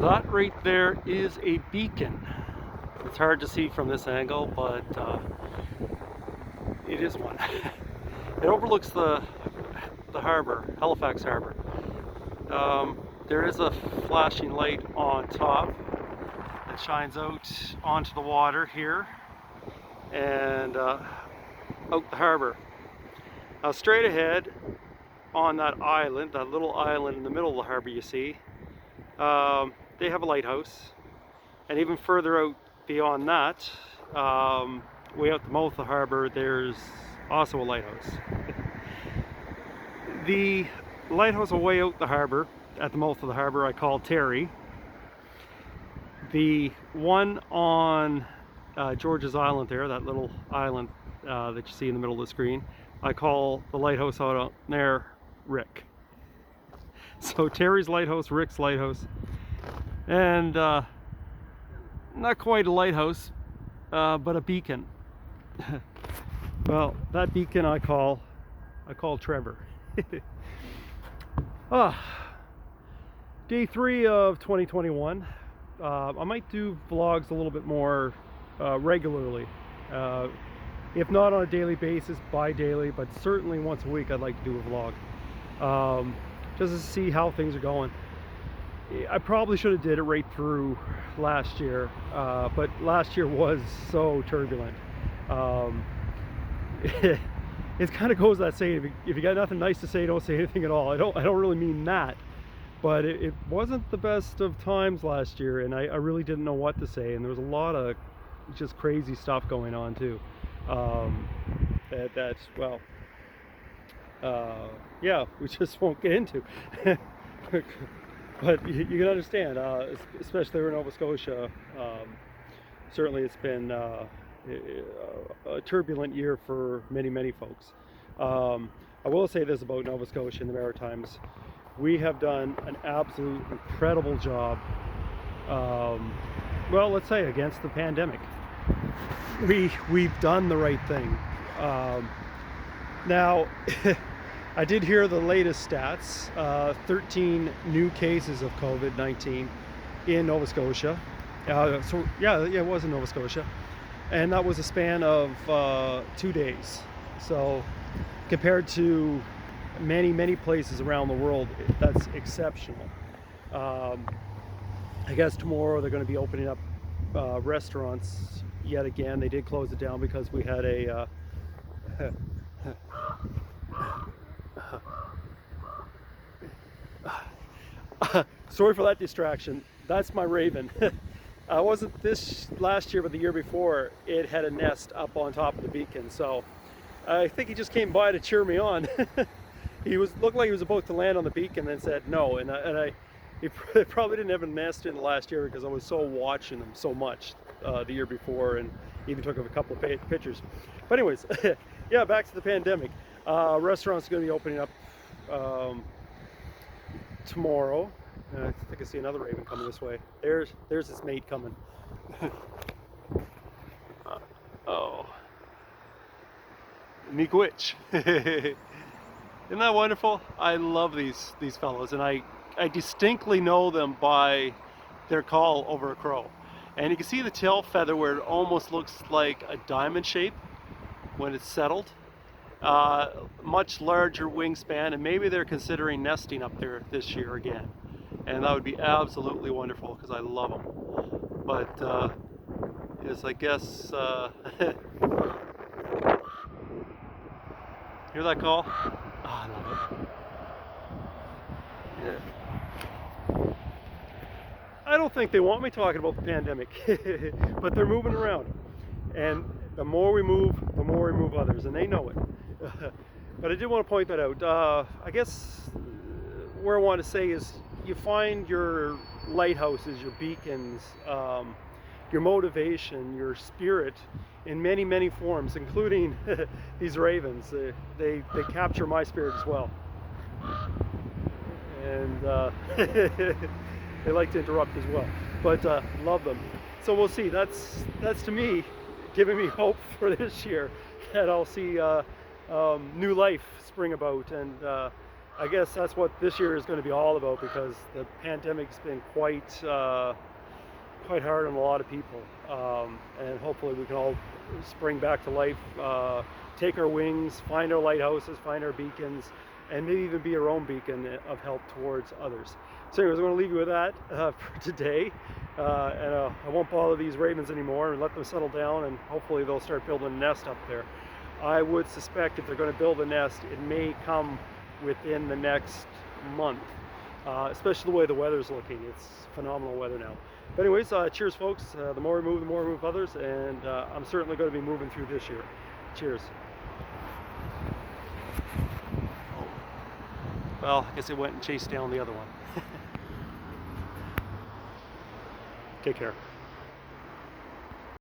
That right there is a beacon. It's hard to see from this angle, but it is one. It overlooks the harbor, Halifax Harbor. There is a flashing light on top that shines out onto the water here and out the harbor. Now straight ahead on that island, that little island in the middle of the harbor you see, they have a lighthouse. And even further out beyond that, way out the mouth of the harbor, there's also a lighthouse. The lighthouse away out the harbor, at the mouth of the harbor, I call Terry. The one on George's Island there, that little island that you see in the middle of the screen, I call the lighthouse out there Rick. So Terry's lighthouse, Rick's lighthouse, and not quite a lighthouse, but a beacon. Well, that beacon I call Trevor. Day 3 of 2021. I might do vlogs a little bit more regularly. If not on a daily basis, bi-daily, but certainly once a week I'd like to do a vlog. Just to see how things are going. I probably should have did it right through last year, but last year was so turbulent. It kind of goes that saying, if you got nothing nice to say, don't say anything at all. I don't really mean that, but it wasn't the best of times last year, and I really didn't know what to say, and there was a lot of just crazy stuff going on too. Yeah, we just won't get into. But you can understand, especially here in Nova Scotia, certainly it's been a turbulent year for many folks. I will say this about Nova Scotia and the Maritimes: we have done an absolute incredible job, well, let's say against the pandemic. We've done the right thing. Now I did hear the latest stats, 13 new cases of COVID-19 in Nova Scotia. So yeah, it was in Nova Scotia, and that was a span of 2 days. So compared to many places around the world, that's exceptional. I guess tomorrow they're going to be opening up restaurants yet again. They did close it down because we had a sorry for that distraction. That's my raven. Wasn't this last year, but the year before, it had a nest up on top of the beacon. So I think he just came by to cheer me on. He looked like he was about to land on the beacon, and then said no. He probably didn't have a nest in last year because I was so watching them so much the year before, and even took a couple of pictures. But anyways, yeah, back to the pandemic. Restaurants are going to be opening up tomorrow. I think I see another raven coming this way. There's its mate coming. Oh, Miigwech. Isn't that wonderful? I love these fellows, and I distinctly know them by their call over a crow. And you can see the tail feather where it almost looks like a diamond shape when it's settled. Much larger wingspan, and maybe they're considering nesting up there this year again, and that would be absolutely wonderful because I love them. But yes, I guess hear that call? Oh, I love it. Yeah. I don't think they want me talking about the pandemic, but they're moving around, and the more we move others, and they know it. But I did want to point that out. I guess where I want to say is, you find your lighthouses, your beacons, your motivation, your spirit in many forms, including these ravens. They capture my spirit as well, and they like to interrupt as well, but love them. So we'll see. That's to me giving me hope for this year, that I'll see new life spring about, and I guess that's what this year is going to be all about, because the pandemic's been quite hard on a lot of people, and hopefully we can all spring back to life, take our wings, find our lighthouses, find our beacons, and maybe even be our own beacon of help towards others. So anyways, I'm going to leave you with that for today, and I won't bother these ravens anymore and let them settle down, and hopefully they'll start building a nest up there. I would suspect if they're going to build a nest, it may come within the next month, especially the way the weather's looking. It's phenomenal weather now. But anyways, cheers folks. The more we move others, and I'm certainly going to be moving through this year. Cheers. Well, I guess it went and chased down the other one. Take care.